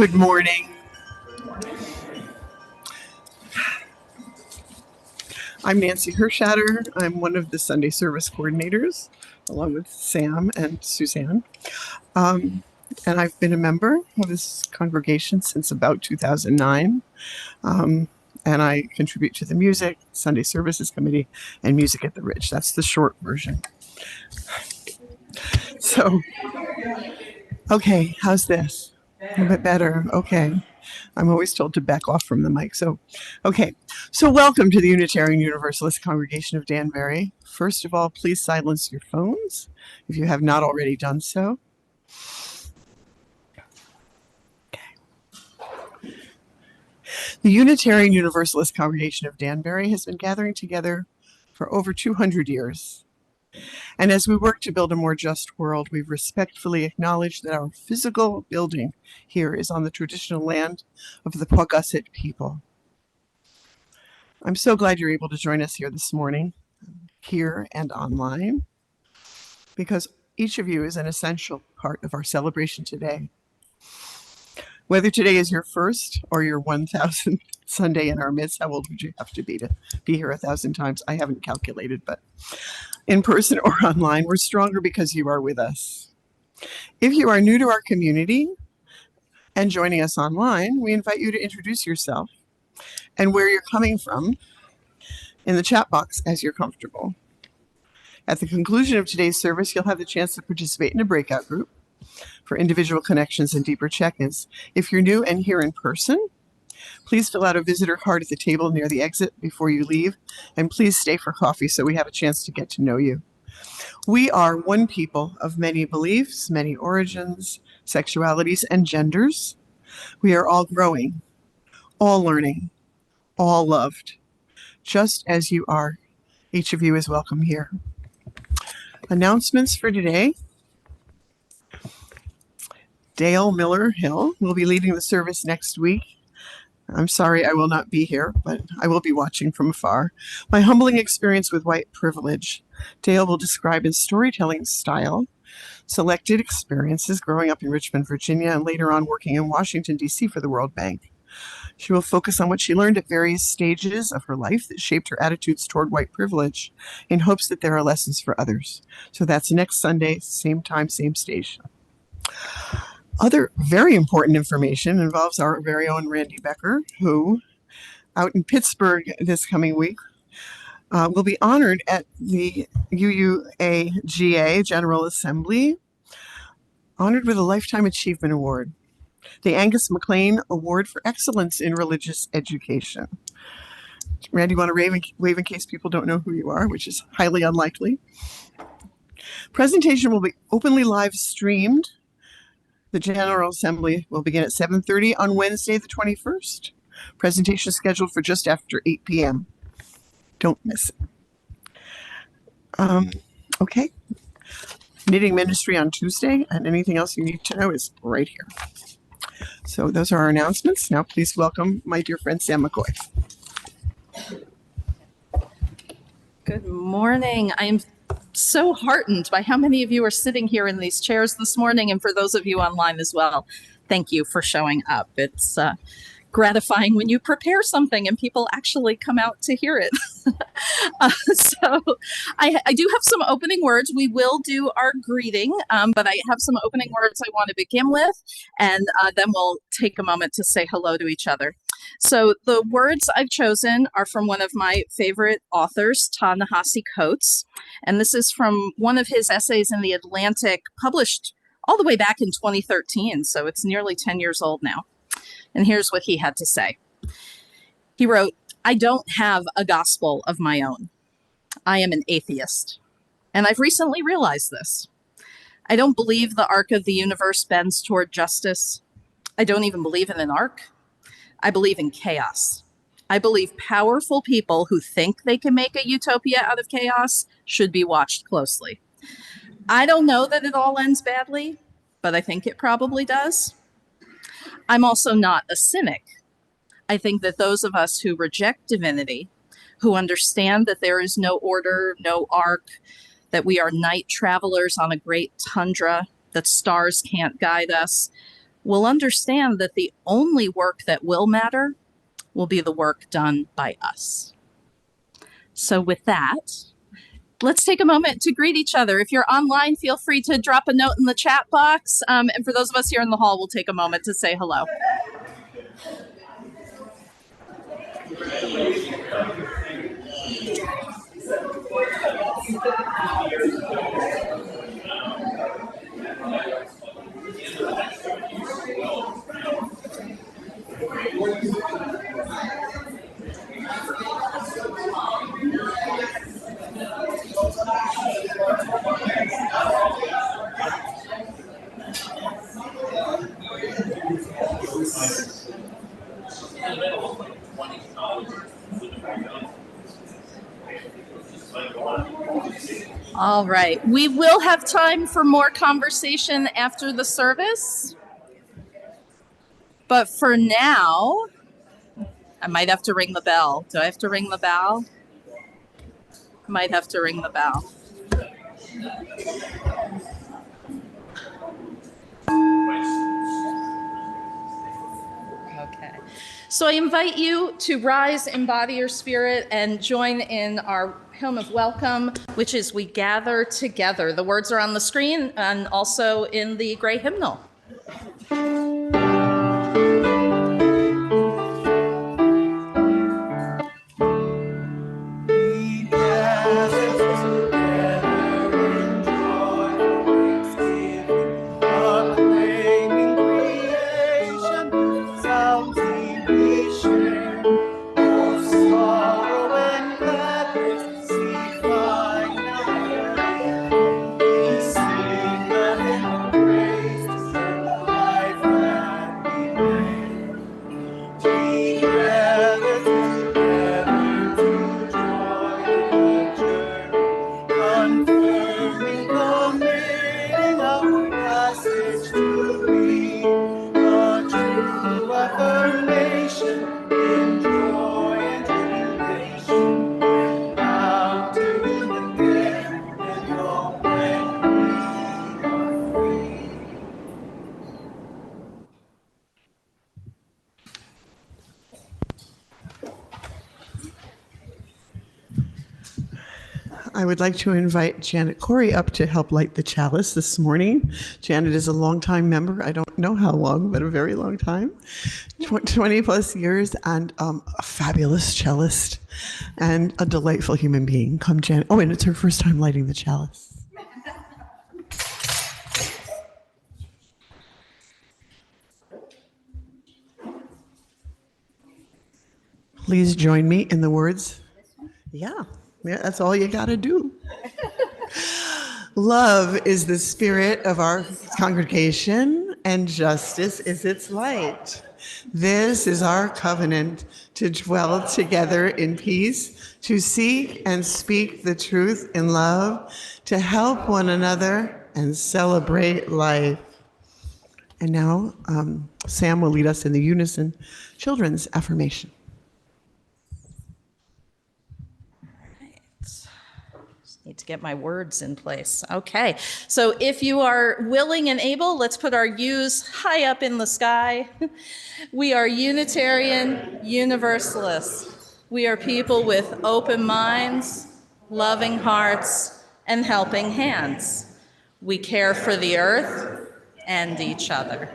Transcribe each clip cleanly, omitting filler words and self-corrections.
Good morning. I'm Nancy Hirschhatter. I'm one of the Sunday service coordinators, along with Sam and Suzanne. And I've been a member of this congregation since about 2009. And I contribute to the music, Sunday Services Committee, and Music at the Ridge. That's the short version. So, okay, how's this? A bit better. Okay. I'm always told to back off from the mic. So welcome to the Unitarian Universalist Congregation of Danbury. First of all, please silence your phones if you have not already done so. Okay. The Unitarian Universalist Congregation of Danbury has been gathering together for over 200 years. And as we work to build a more just world, we respectfully acknowledge that our physical building here is on the traditional land of the Paugussett people. I'm so glad you're able to join us here this morning, here and online, because each of you is an essential part of our celebration today. Whether today is your first or your 1,000th Sunday in our midst, how old would you have to be here 1,000 times? I haven't calculated, but in person or online, we're stronger because you are with us. If you are new to our community and joining us online, we invite you to introduce yourself and where you're coming from in the chat box as you're comfortable. At the conclusion of today's service, you'll have the chance to participate in a breakout group for individual connections and deeper check-ins. If you're new and here in person, please fill out a visitor card at the table near the exit before you leave, and please stay for coffee so we have a chance to get to know you. We are one people of many beliefs, many origins, sexualities, and genders. We are all growing, all learning, all loved, just as you are. Each of you is welcome here. Announcements for today. Dale Miller Hill will be leading the service next week. I'm sorry I will not be here, but I will be watching from afar. My humbling experience with white privilege. Dale will describe in storytelling style selected experiences growing up in Richmond, Virginia, and later on working in Washington, D.C. for the World Bank. She will focus on what she learned at various stages of her life that shaped her attitudes toward white privilege in hopes that there are lessons for others. So that's next Sunday, same time, same station. Other very important information involves our very own Randy Becker, who, out in Pittsburgh this coming week, will be honored at the UUAGA General Assembly, honored with a Lifetime Achievement Award, the Angus MacLean Award for Excellence in Religious Education. Randy, you want to wave in case people don't know who you are, which is highly unlikely. Presentation will be openly live streamed. The General Assembly will begin at 7:30 on Wednesday, the 21st. Presentation is scheduled for just after 8 p.m. Don't miss it. Okay. Knitting Ministry on Tuesday, and anything else you need to know is right here. So those are our announcements. Now please welcome my dear friend Sam McCoy. Good morning. I am so heartened by how many of you are sitting here in these chairs this morning, and for those of you online as well, thank you for showing up. It's gratifying when you prepare something and people actually come out to hear it. So I do have some opening words. We will do our greeting, but I have some opening words I want to begin with, and then we'll take a moment to say hello to each other. So the words I've chosen are from one of my favorite authors, Ta-Nehisi Coates, and this is from one of his essays in The Atlantic, published all the way back in 2013, so it's nearly 10 years old now. And here's what he had to say. He wrote, "I don't have a gospel of my own. I am an atheist. And I've recently realized this. I don't believe the arc of the universe bends toward justice. I don't even believe in an arc. I believe in chaos. I believe powerful people who think they can make a utopia out of chaos should be watched closely. I don't know that it all ends badly, but I think it probably does. I'm also not a cynic. I think that those of us who reject divinity, who understand that there is no order, no arc, that we are night travelers on a great tundra, that stars can't guide us, we'll understand that the only work that will matter will be the work done by us. So with that, let's take a moment to greet each other. If you're online, feel free to drop a note in the chat box. And for those of us here in the hall, we'll take a moment to say hello. All right, we will have time for more conversation after the service. But for now, I might have to ring the bell. Do I have to ring the bell? I might have to ring the bell. Okay. So I invite you to rise, embody your spirit, and join in our hymn of welcome, which is We Gather Together. The words are on the screen and also in the gray hymnal. I would like to invite Janet Corey up to help light the chalice this morning. Janet is a longtime member. I don't know how long, but a very long time, 20 plus years, and a fabulous cellist and a delightful human being. Come, Janet. Oh, and it's her first time lighting the chalice. Please join me in the words. Yeah, that's all you got to do. Love is the spirit of our congregation, and justice is its light. This is our covenant to dwell together in peace, to seek and speak the truth in love, to help one another and celebrate life. And now Sam will lead us in the unison children's affirmation. Need to get my words in place. Okay, so if you are willing and able, let's put our U's high up in the sky. We are Unitarian Universalists. We are people with open minds, loving hearts, and helping hands. We care for the earth and each other.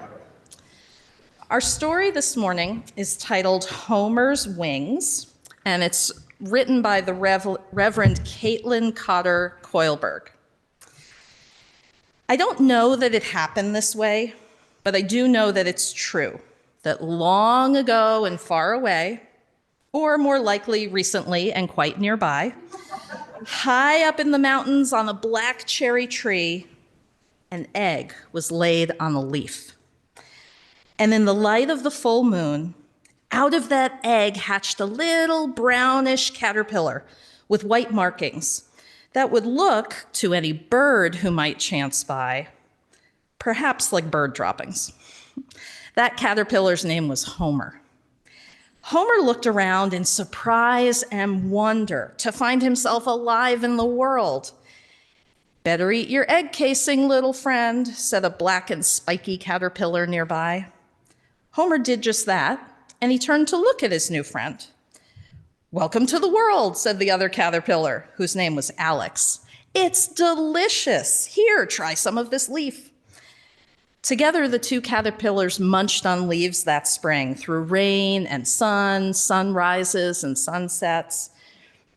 Our story this morning is titled Homer's Wings, and it's written by the Reverend Caitlin Cotter Coilberg. I don't know that it happened this way, but I do know that it's true, that long ago and far away, or more likely recently and quite nearby, high up in the mountains on a black cherry tree, an egg was laid on a leaf. And in the light of the full moon, out of that egg hatched a little brownish caterpillar with white markings that would look to any bird who might chance by, perhaps like bird droppings. That caterpillar's name was Homer. Homer looked around in surprise and wonder to find himself alive in the world. "Better eat your egg casing, little friend," said a black and spiky caterpillar nearby. Homer did just that, and he turned to look at his new friend. "Welcome to the world," said the other caterpillar, whose name was Alex. "It's delicious. Here, try some of this leaf." Together, the two caterpillars munched on leaves that spring through rain and sun, sunrises and sunsets.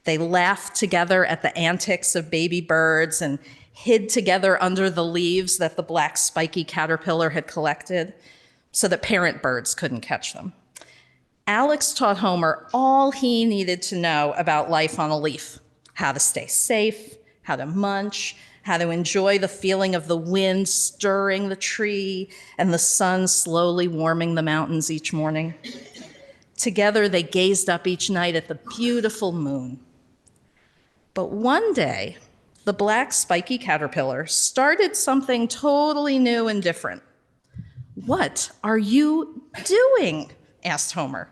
They laughed together at the antics of baby birds and hid together under the leaves that the black spiky caterpillar had collected so that parent birds couldn't catch them. Alex taught Homer all he needed to know about life on a leaf: how to stay safe, how to munch, how to enjoy the feeling of the wind stirring the tree and the sun slowly warming the mountains each morning. Together, they gazed up each night at the beautiful moon. But one day, the black spiky caterpillar started something totally new and different. "What are you doing?" asked Homer,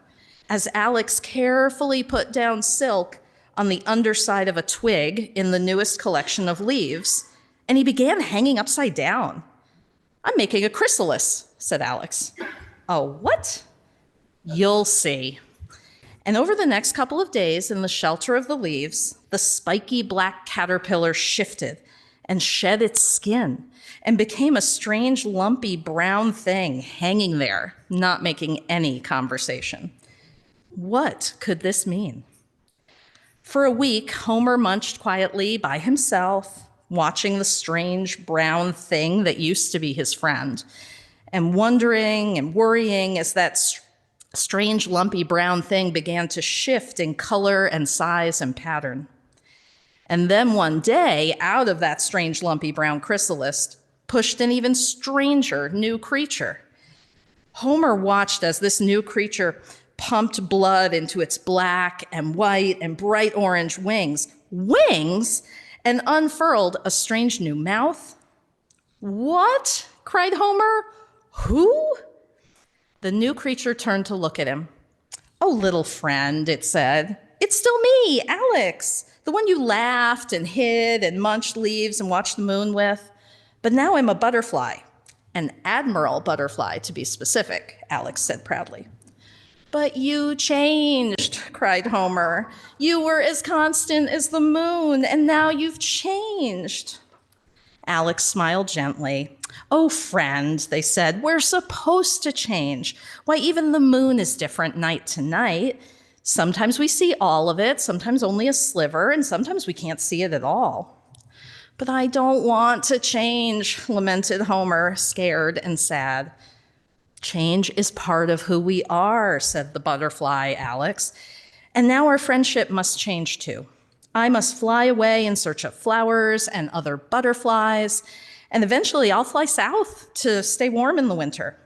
as Alex carefully put down silk on the underside of a twig in the newest collection of leaves, and he began hanging upside down. "I'm making a chrysalis," said Alex. "A what?" "You'll see." And over the next couple of days, in the shelter of the leaves, the spiky black caterpillar shifted and shed its skin and became a strange, lumpy brown thing hanging there, not making any conversation. What could this mean? For a week, Homer munched quietly by himself, watching the strange brown thing that used to be his friend, and wondering and worrying as that strange lumpy brown thing began to shift in color and size and pattern. And then one day, out of that strange lumpy brown chrysalis, pushed an even stranger new creature. Homer watched as this new creature pumped blood into its black and white and bright orange wings, and unfurled a strange new mouth. "What?" cried Homer. "Who?" The new creature turned to look at him. "Oh, little friend," it said. "It's still me, Alex, the one you laughed and hid and munched leaves and watched the moon with. But now I'm a butterfly, an admiral butterfly, to be specific," Alex said proudly. "But you changed," cried Homer. "You were as constant as the moon, and now you've changed." Alex smiled gently. "Oh, friend," they said, "we're supposed to change. Why, even the moon is different night to night. Sometimes we see all of it, sometimes only a sliver, and sometimes we can't see it at all." "But I don't want to change," lamented Homer, scared and sad. "Change is part of who we are," said the butterfly, Alex. "And now our friendship must change too. I must fly away in search of flowers and other butterflies, and eventually I'll fly south to stay warm in the winter.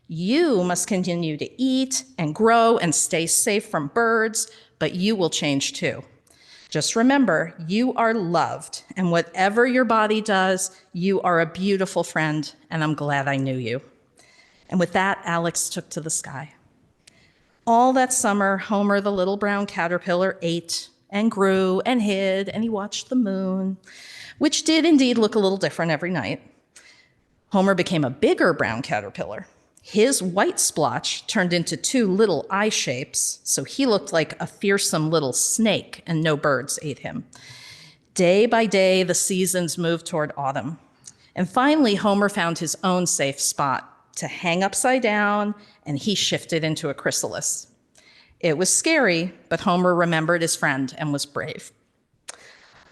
You must continue to eat and grow and stay safe from birds, but you will change too. Just remember, you are loved, and whatever your body does, you are a beautiful friend, and I'm glad I knew you." And with that, Alex took to the sky. All that summer, Homer the little brown caterpillar ate and grew and hid, and he watched the moon, which did indeed look a little different every night. Homer became a bigger brown caterpillar. His white splotch turned into two little eye shapes, so he looked like a fearsome little snake, and no birds ate him. Day by day, the seasons moved toward autumn. And finally, Homer found his own safe spot to hang upside down, and he shifted into a chrysalis. It was scary, but Homer remembered his friend and was brave.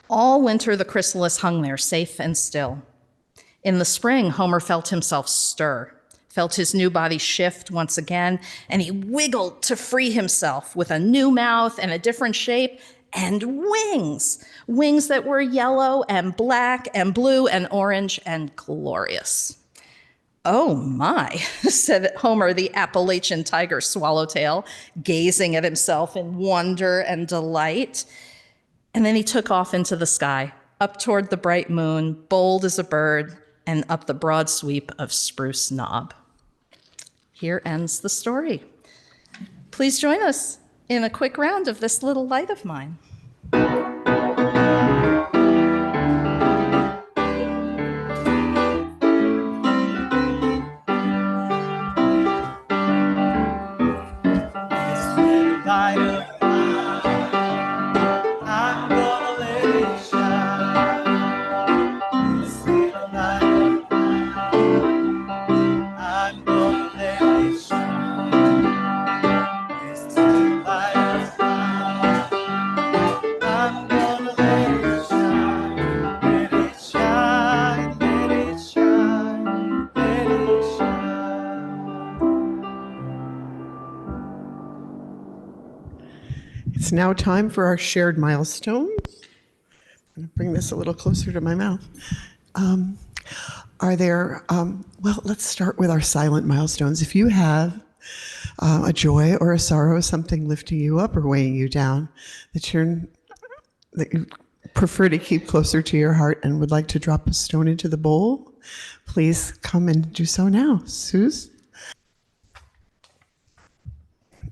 All winter, the chrysalis hung there, safe and still. In the spring, Homer felt himself stir, felt his new body shift once again, and he wiggled to free himself with a new mouth and a different shape and wings. Wings that were yellow and black and blue and orange and glorious. "Oh my," said Homer, the Appalachian tiger swallowtail, gazing at himself in wonder and delight. And then he took off into the sky, up toward the bright moon, bold as a bird, and up the broad sweep of Spruce Knob. Here ends the story. Please join us in a quick round of This Little Light of Mine. It's now time for our shared milestones. I'm going to bring this a little closer to my mouth. Let's start with our silent milestones. If you have a joy or a sorrow, something lifting you up or weighing you down, that you prefer to keep closer to your heart and would like to drop a stone into the bowl, please come and do so now. Suze?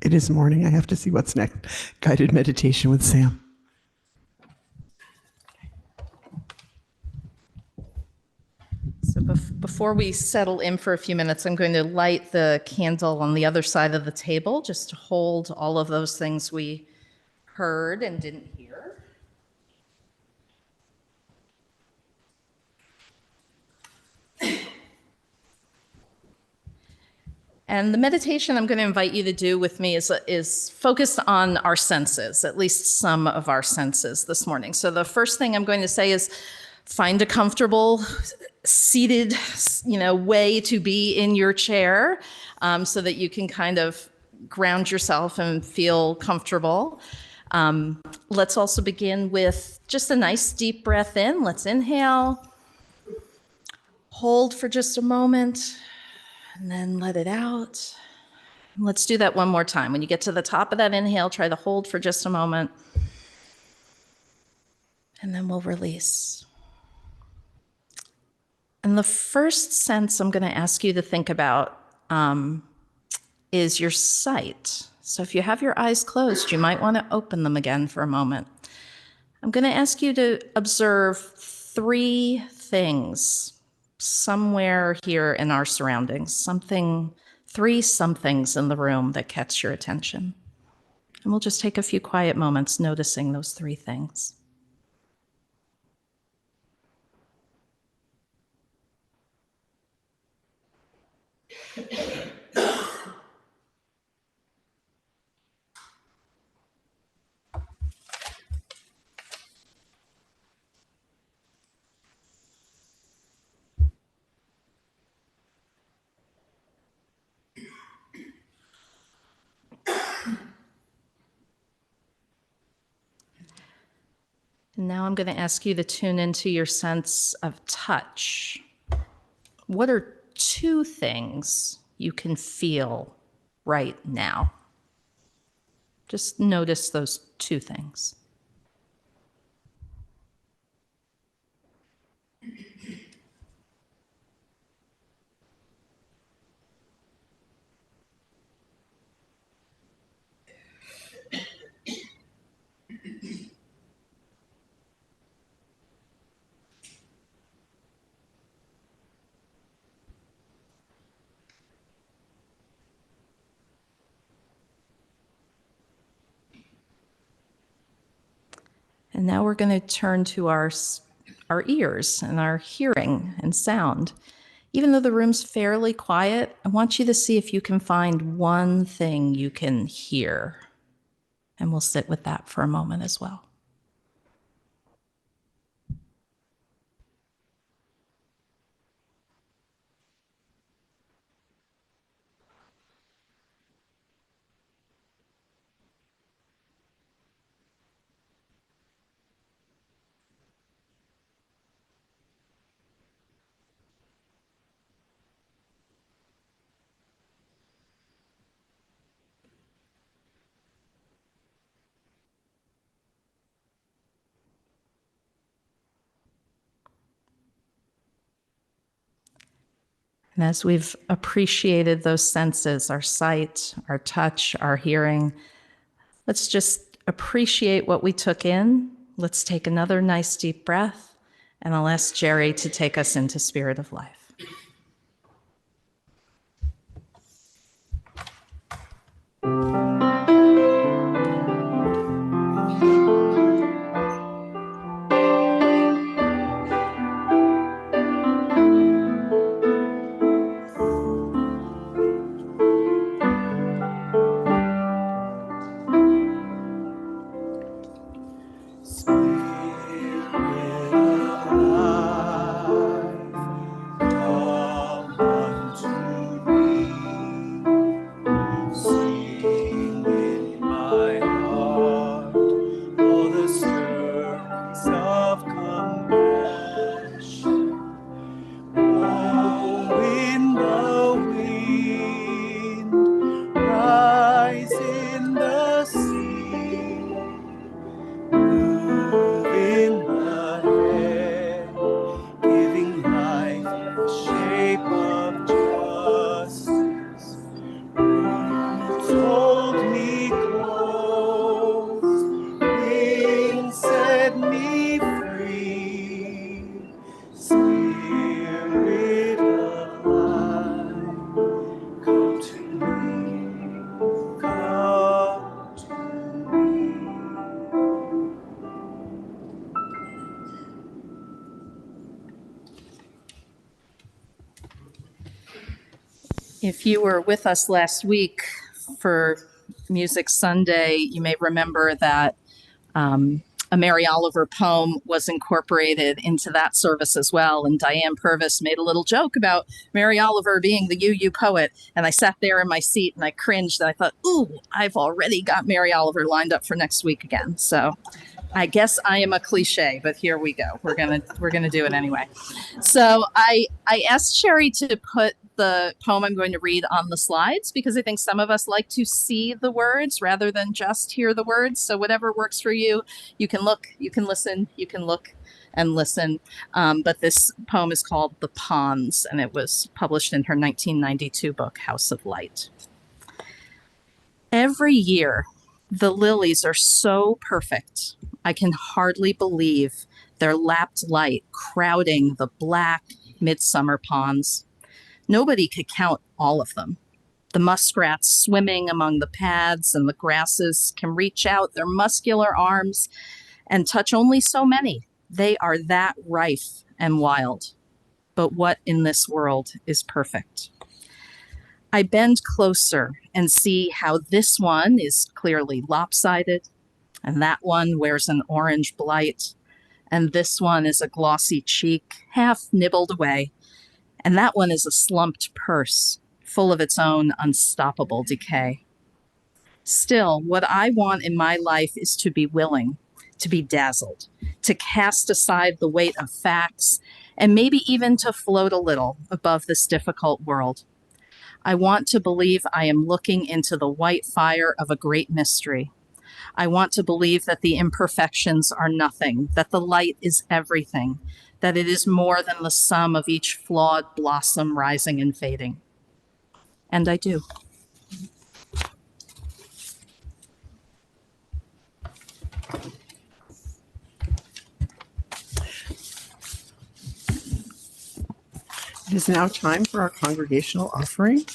It is morning. I have to see what's next. Guided meditation with Sam. So before we settle in for a few minutes, I'm going to light the candle on the other side of the table just to hold all of those things we heard and didn't hear. And the meditation I'm going to invite you to do with me is focused on our senses, at least some of our senses this morning. So the first thing I'm going to say is find a comfortable seated, way to be in your chair, so that you can kind of ground yourself and feel comfortable. Let's also begin with just a nice deep breath in. Let's inhale, hold for just a moment, and then let it out. Let's do that one more time. When you get to the top of that inhale, try to hold for just a moment, and then we'll release. And the first sense I'm going to ask you to think about is your sight. So if you have your eyes closed, you might want to open them again for a moment. I'm going to ask you to observe 3 things somewhere here in our surroundings, 3 somethings in the room that catch your attention. And we'll just take a few quiet moments noticing those 3 things. Now I'm going to ask you to tune into your sense of touch. What are 2 things you can feel right now? Just notice those 2 things. And now we're going to turn to our ears and our hearing and sound. Even though the room's fairly quiet, I want you to see if you can find one thing you can hear. And we'll sit with that for a moment as well. And as we've appreciated those senses, our sight, our touch, our hearing, let's just appreciate what we took in. Let's take another nice deep breath, and I'll ask Jerry to take us into Spirit of Life. If you were with us last week for Music Sunday, you may remember that a Mary Oliver poem was incorporated into that service as well. And Diane Purvis made a little joke about Mary Oliver being the UU poet. And I sat there in my seat and I cringed. And I thought, ooh, I've already got Mary Oliver lined up for next week again. So I guess I am a cliche, but here we go. We're gonna do it anyway. So I asked Sherry to put the poem I'm going to read on the slides because I think some of us like to see the words rather than just hear the words. So whatever works for you, you can look, you can listen, you can look and listen. But this poem is called The Ponds, and it was published in her 1992 book, House of Light. Every year, the lilies are so perfect, I can hardly believe their lapped light crowding the black midsummer ponds. Nobody could count all of them. The muskrats swimming among the paths and the grasses can reach out their muscular arms and touch only so many. They are that rife and wild. But what in this world is perfect? I bend closer and see how this one is clearly lopsided, and that one wears an orange blight, and this one is a glossy cheek, half nibbled away, and that one is a slumped purse, full of its own unstoppable decay. Still, what I want in my life is to be willing, to be dazzled, to cast aside the weight of facts, and maybe even to float a little above this difficult world. I want to believe I am looking into the white fire of a great mystery. I want to believe that the imperfections are nothing, that the light is everything, that it is more than the sum of each flawed blossom rising and fading. And I do. It is now time for our congregational offering.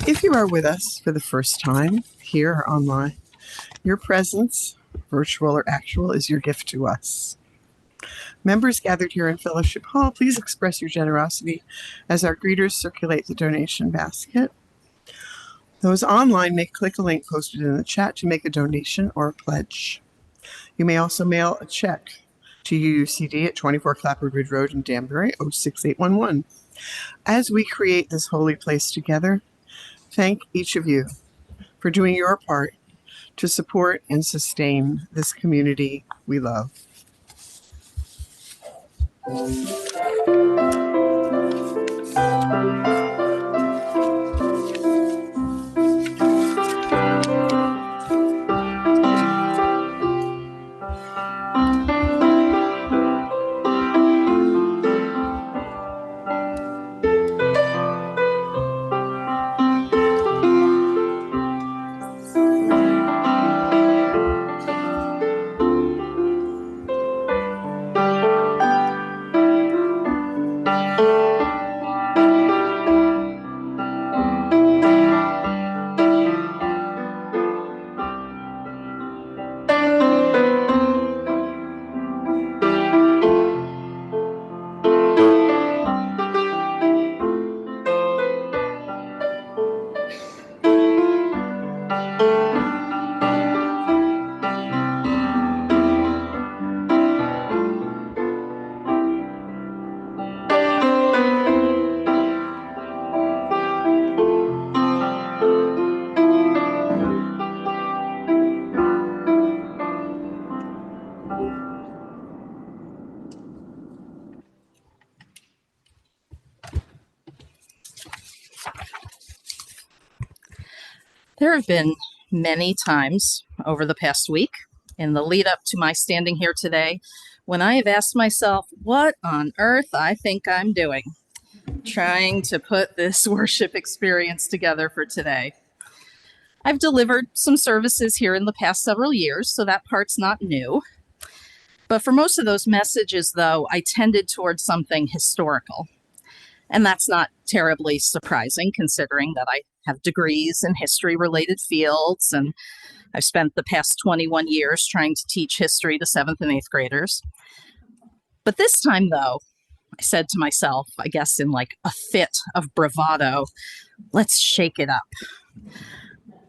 If you are with us for the first time, here or online, your presence, virtual or actual, is your gift to us. Members gathered here in Fellowship Hall, please express your generosity as our greeters circulate the donation basket. Those online may click a link posted in the chat to make a donation or a pledge. You may also mail a check to UUCD at 24 Clapper Ridge Road in Danbury, 06811. As we create this holy place together, thank each of you for doing your part to support and sustain this community we love. There have been many times over the past week in the lead up to my standing here today when I have asked myself, what on earth I think I'm doing, trying to put this worship experience together for today. I've delivered some services here in the past several years, so that part's not new. But for most of those messages, though, I tended towards something historical. And that's not terribly surprising, considering that I have degrees in history-related fields, and I've spent the past 21 years trying to teach history to 7th and 8th graders. But this time, though, I said to myself, I guess in like a fit of bravado, let's shake it up.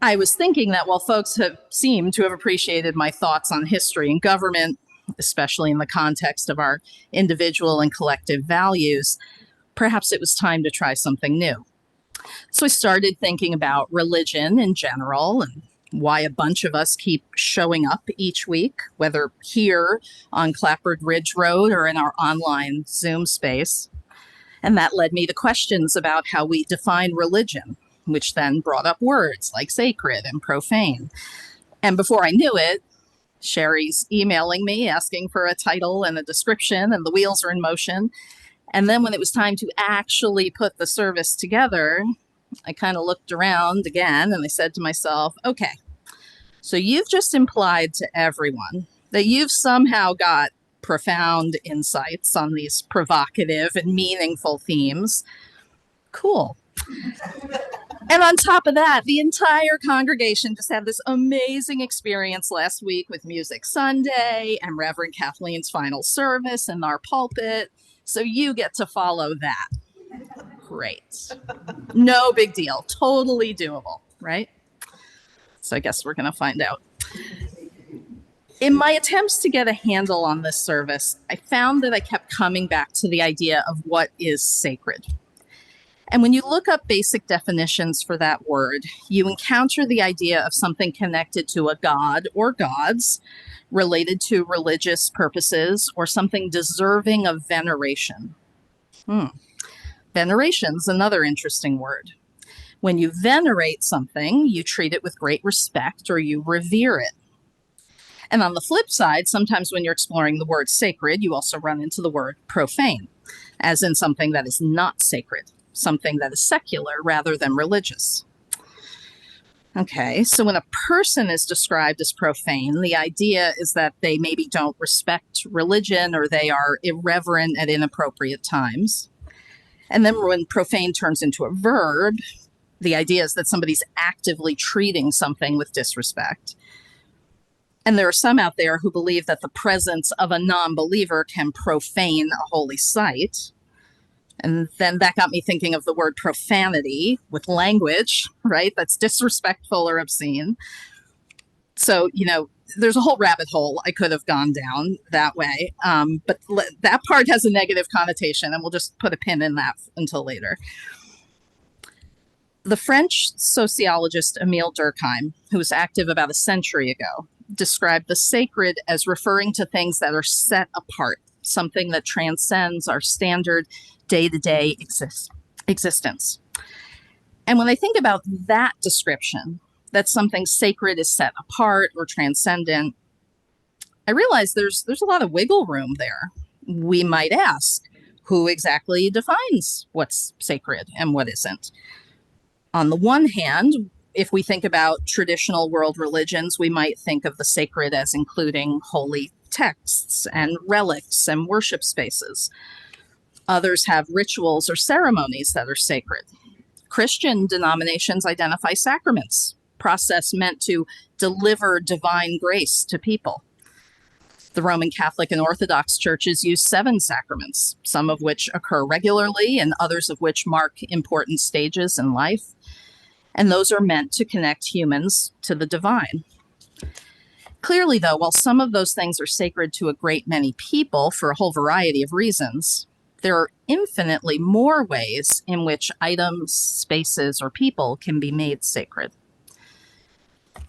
I was thinking that while folks have seemed to have appreciated my thoughts on history and government, especially in the context of our individual and collective values, perhaps it was time to try something new. So I started thinking about religion in general and why a bunch of us keep showing up each week, whether here on Clapboard Ridge Road or in our online Zoom space. And that led me to questions about how we define religion, which then brought up words like sacred and profane. And before I knew it, Sherry's emailing me asking for a title and a description, and the wheels are in motion. And then when it was time to actually put the service together, I kind of looked around again and I said to myself, okay, so you've just implied to everyone that you've somehow got profound insights on these provocative and meaningful themes. Cool. And on top of that, the entire congregation just had this amazing experience last week with Music Sunday and Reverend Kathleen's final service in our pulpit. So you get to follow that. Great. No big deal. Totally doable, right? So I guess we're going to find out. In my attempts to get a handle on this service, I found that I kept coming back to the idea of what is sacred. And when you look up basic definitions for that word, you encounter the idea of something connected to a god or gods, related to religious purposes, or something deserving of veneration. Veneration's another interesting word. When you venerate something, you treat it with great respect or you revere it. And on the flip side, sometimes when you're exploring the word sacred, you also run into the word profane, as in something that is not sacred, something that is secular rather than religious. Okay, so when a person is described as profane, the idea is that they maybe don't respect religion or they are irreverent at inappropriate times. And then when profane turns into a verb, the idea is that somebody's actively treating something with disrespect. And there are some out there who believe that the presence of a non-believer can profane a holy site. And then that got me thinking of the word profanity with language, right? That's disrespectful or obscene. So, there's a whole rabbit hole I could have gone down that way. But that part has a negative connotation, and we'll just put a pin in that until later. The French sociologist Émile Durkheim, who was active about a century ago, described the sacred as referring to things that are set apart, something that transcends our standard day-to-day existence. And when I think about that description, that something sacred is set apart or transcendent, I realize there's a lot of wiggle room there. We might ask, who exactly defines what's sacred and what isn't? On the one hand, if we think about traditional world religions, we might think of the sacred as including holy texts and relics and worship spaces. Others have rituals or ceremonies that are sacred. Christian denominations identify sacraments, process meant to deliver divine grace to people. The Roman Catholic and Orthodox churches use 7 sacraments, some of which occur regularly and others of which mark important stages in life. And those are meant to connect humans to the divine. Clearly, though, while some of those things are sacred to a great many people for a whole variety of reasons, there are infinitely more ways in which items, spaces, or people can be made sacred.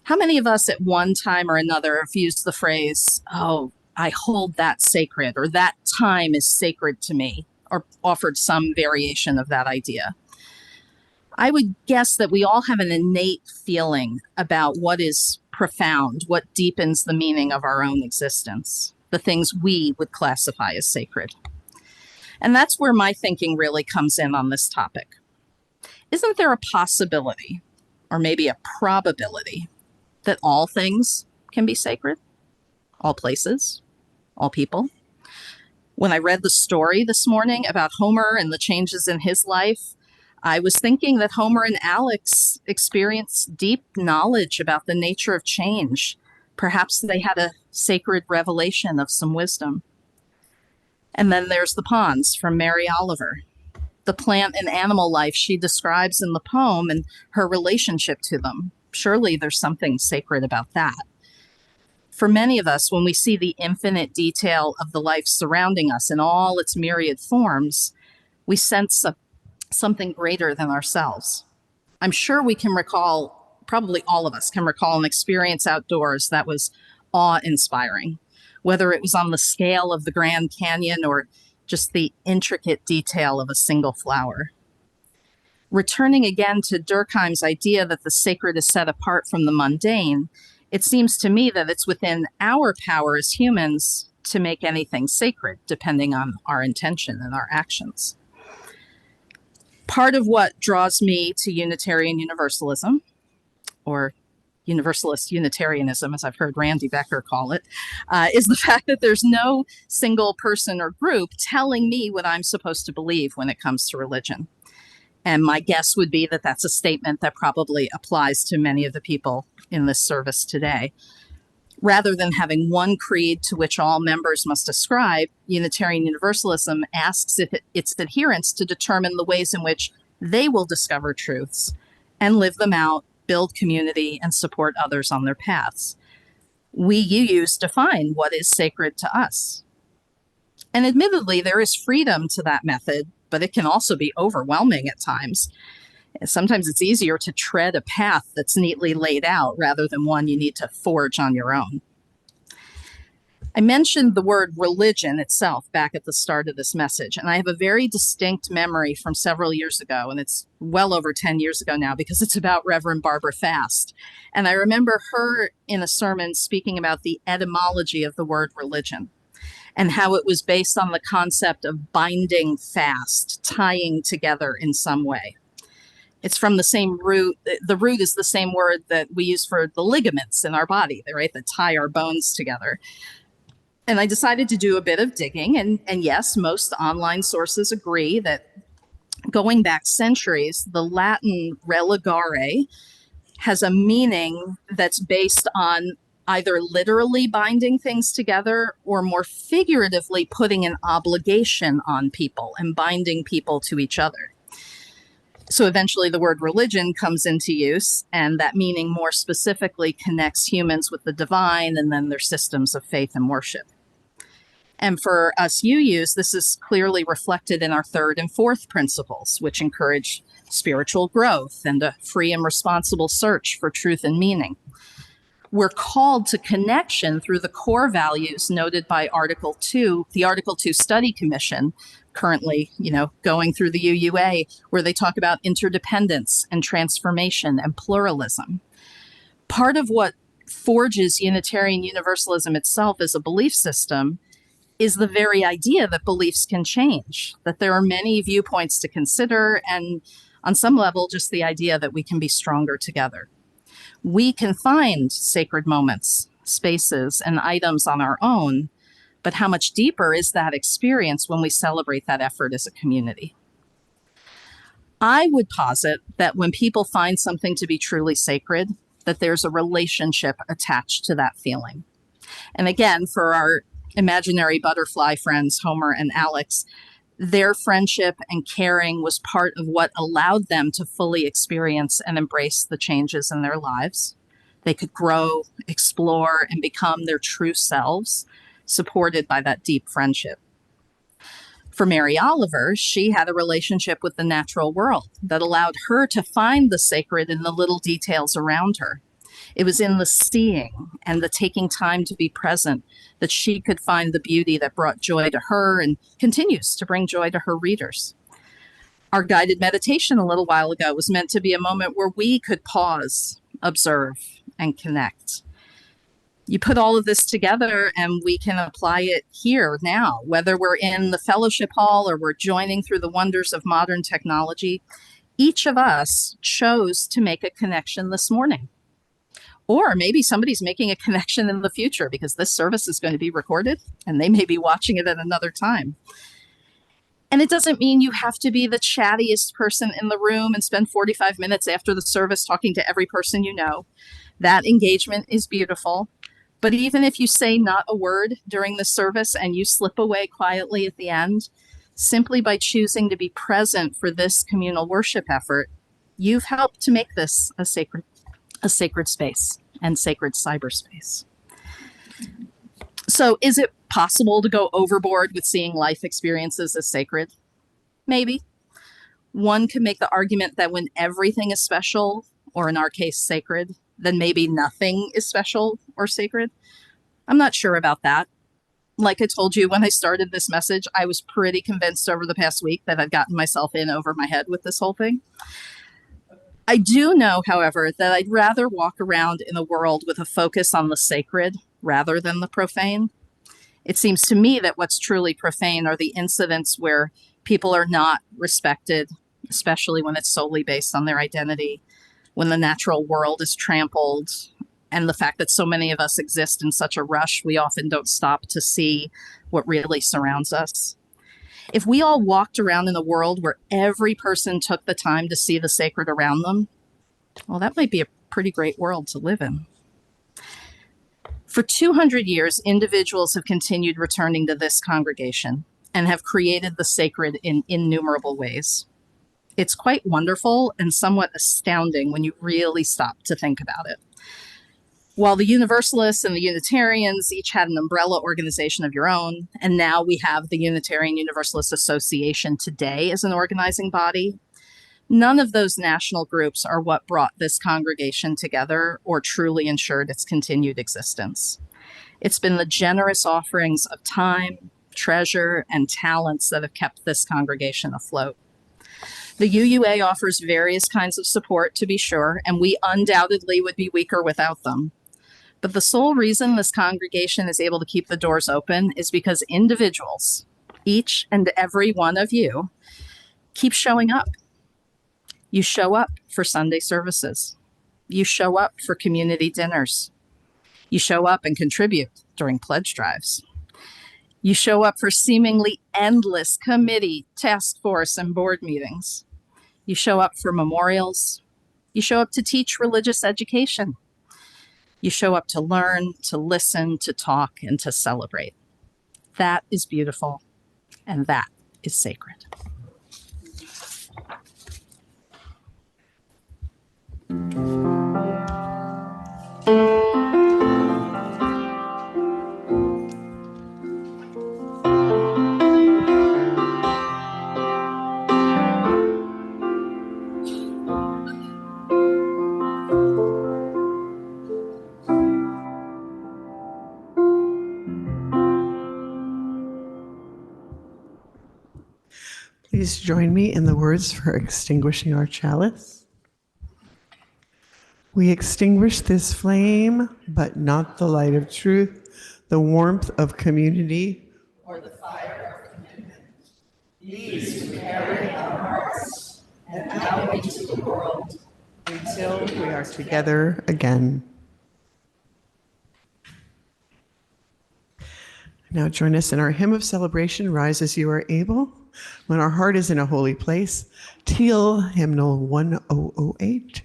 How many of us at one time or another have used the phrase, "Oh, I hold that sacred," or "that time is sacred to me," or offered some variation of that idea? I would guess that we all have an innate feeling about what is profound, what deepens the meaning of our own existence, the things we would classify as sacred. And that's where my thinking really comes in on this topic. Isn't there a possibility, or maybe a probability, that all things can be sacred? All places, all people? When I read the story this morning about Homer and the changes in his life, I was thinking that Homer and Alex experienced deep knowledge about the nature of change. Perhaps they had a sacred revelation of some wisdom. And then there's the ponds from Mary Oliver, the plant and animal life she describes in the poem and her relationship to them. Surely there's something sacred about that. For many of us, when we see the infinite detail of the life surrounding us in all its myriad forms, we sense something greater than ourselves. I'm sure we can recall, probably all of us can recall an experience outdoors that was awe-inspiring, whether it was on the scale of the Grand Canyon or just the intricate detail of a single flower. Returning again to Durkheim's idea that the sacred is set apart from the mundane, it seems to me that it's within our power as humans to make anything sacred, depending on our intention and our actions. Part of what draws me to Unitarian Universalism, or Universalist Unitarianism, as I've heard Randy Becker call it, is the fact that there's no single person or group telling me what I'm supposed to believe when it comes to religion. And my guess would be that that's a statement that probably applies to many of the people in this service today. Rather than having one creed to which all members must ascribe, Unitarian Universalism asks its adherents to determine the ways in which they will discover truths and live them out, build community, and support others on their paths. We UUs define what is sacred to us. And admittedly, there is freedom to that method, but it can also be overwhelming at times. Sometimes it's easier to tread a path that's neatly laid out rather than one you need to forge on your own. I mentioned the word religion itself back at the start of this message, and I have a very distinct memory from several years ago, and it's well over 10 years ago now because it's about Reverend Barbara Fast. And I remember her in a sermon speaking about the etymology of the word religion and how it was based on the concept of binding fast, tying together in some way. It's from the same root. The root is the same word that we use for the ligaments in our body, right, that tie our bones together. And I decided to do a bit of digging. And yes, most online sources agree that going back centuries, the Latin religare has a meaning that's based on either literally binding things together or more figuratively putting an obligation on people and binding people to each other. So eventually the word religion comes into use, and that meaning more specifically connects humans with the divine and then their systems of faith and worship. And for us UUs, this is clearly reflected in our third and fourth principles, which encourage spiritual growth and a free and responsible search for truth and meaning. We're called to connection through the core values noted by Article 2, the Article 2 Study Commission, currently, going through the UUA, where they talk about interdependence and transformation and pluralism. Part of what forges Unitarian Universalism itself as a belief system is the very idea that beliefs can change, that there are many viewpoints to consider, and on some level, just the idea that we can be stronger together. We can find sacred moments, spaces, and items on our own, but how much deeper is that experience when we celebrate that effort as a community? I would posit that when people find something to be truly sacred, that there's a relationship attached to that feeling. And again, for our imaginary butterfly friends, Homer and Alex, their friendship and caring was part of what allowed them to fully experience and embrace the changes in their lives. They could grow, explore, and become their true selves, supported by that deep friendship. For Mary Oliver, she had a relationship with the natural world that allowed her to find the sacred in the little details around her. It was in the seeing and the taking time to be present that she could find the beauty that brought joy to her and continues to bring joy to her readers. Our guided meditation a little while ago was meant to be a moment where we could pause, observe, and connect. You put all of this together and we can apply it here now, whether we're in the fellowship hall or we're joining through the wonders of modern technology. Each of us chose to make a connection this morning. Or maybe somebody's making a connection in the future because this service is going to be recorded and they may be watching it at another time. And it doesn't mean you have to be the chattiest person in the room and spend 45 minutes after the service talking to every person you know. That engagement is beautiful. But even if you say not a word during the service and you slip away quietly at the end, simply by choosing to be present for this communal worship effort, you've helped to make this a sacred space and sacred cyberspace. So is it possible to go overboard with seeing life experiences as sacred? Maybe. One could make the argument that when everything is special, or in our case, sacred, then maybe nothing is special or sacred. I'm not sure about that. Like I told you when I started this message, I was pretty convinced over the past week that I'd gotten myself in over my head with this whole thing. I do know, however, that I'd rather walk around in a world with a focus on the sacred rather than the profane. It seems to me that what's truly profane are the incidents where people are not respected, especially when it's solely based on their identity, when the natural world is trampled, and the fact that so many of us exist in such a rush, we often don't stop to see what really surrounds us. If we all walked around in a world where every person took the time to see the sacred around them, well, that might be a pretty great world to live in. For 200 years, individuals have continued returning to this congregation and have created the sacred in innumerable ways. It's quite wonderful and somewhat astounding when you really stop to think about it. While the Universalists and the Unitarians each had an umbrella organization of your own, and now we have the Unitarian Universalist Association today as an organizing body, none of those national groups are what brought this congregation together or truly ensured its continued existence. It's been the generous offerings of time, treasure, and talents that have kept this congregation afloat. The UUA offers various kinds of support, to be sure, and we undoubtedly would be weaker without them. But the sole reason this congregation is able to keep the doors open is because individuals, each and every one of you, keep showing up. You show up for Sunday services. You show up for community dinners. You show up and contribute during pledge drives. You show up for seemingly endless committee, task force, and board meetings. You show up for memorials. You show up to teach religious education. You show up to learn, to listen, to talk, and to celebrate. That is beautiful, and that is sacred. Please join me in the words for extinguishing our chalice. We extinguish this flame, but not the light of truth, the warmth of community, or the fire of commitment. These we carry in our hearts and out into the world until we are together again. Now join us in our hymn of celebration, Rise as You Are Able. When our heart is in a holy place, Teal Hymnal 1008.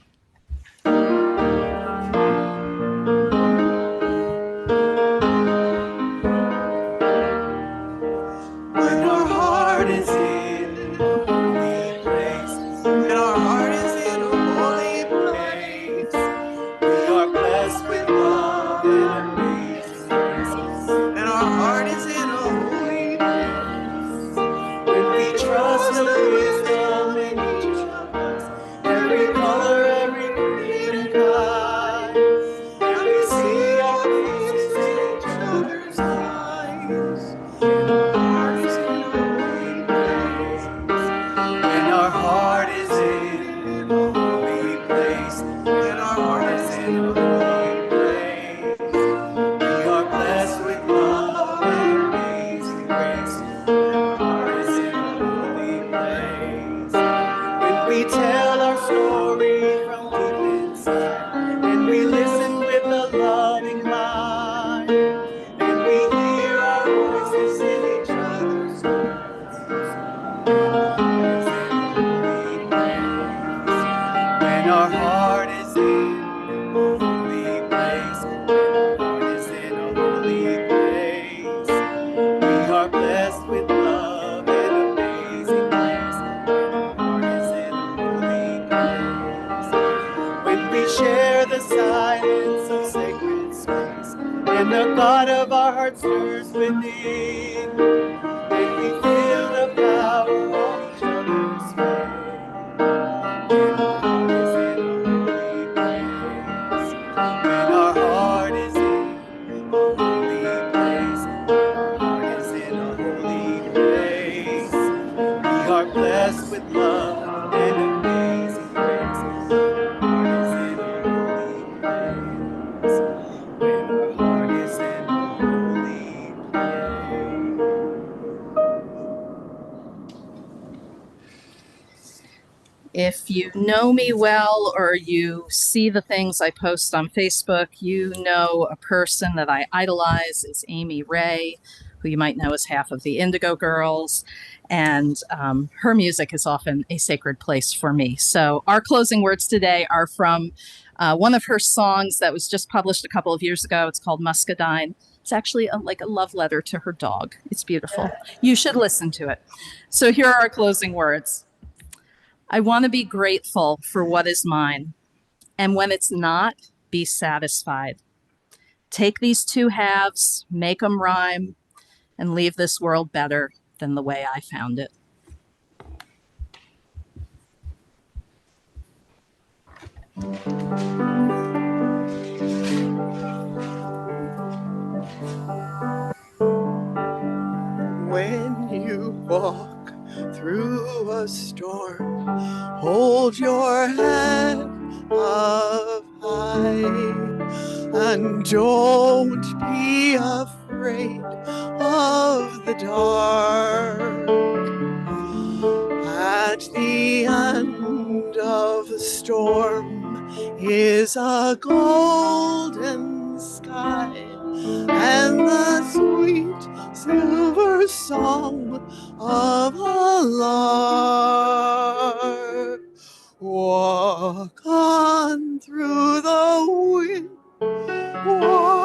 lives within, and we feel the power of each other's faith. When our heart is in a holy place, when our heart is in a holy place, when our heart is in a holy place, we are blessed with love and amazing grace. When our heart is in a holy place, when our heart is in a holy place. If you know me well or you see the things I post on Facebook, you know a person that I idolize is Amy Ray, who you might know as half of the Indigo Girls. And her music is often a sacred place for me. So our closing words today are from one of her songs that was just published a couple of years ago. It's called Muscadine. It's actually like a love letter to her dog. It's beautiful. You should listen to it. So here are our closing words. I want to be grateful for what is mine, and when it's not, be satisfied. Take these two halves, make them rhyme, and leave this world better than the way I found it. When you walk through a storm, hold your head up high, and don't be afraid of the dark. At the end of the storm is a golden sky and the sweet silver song of a lark. Walk on through the wind, walk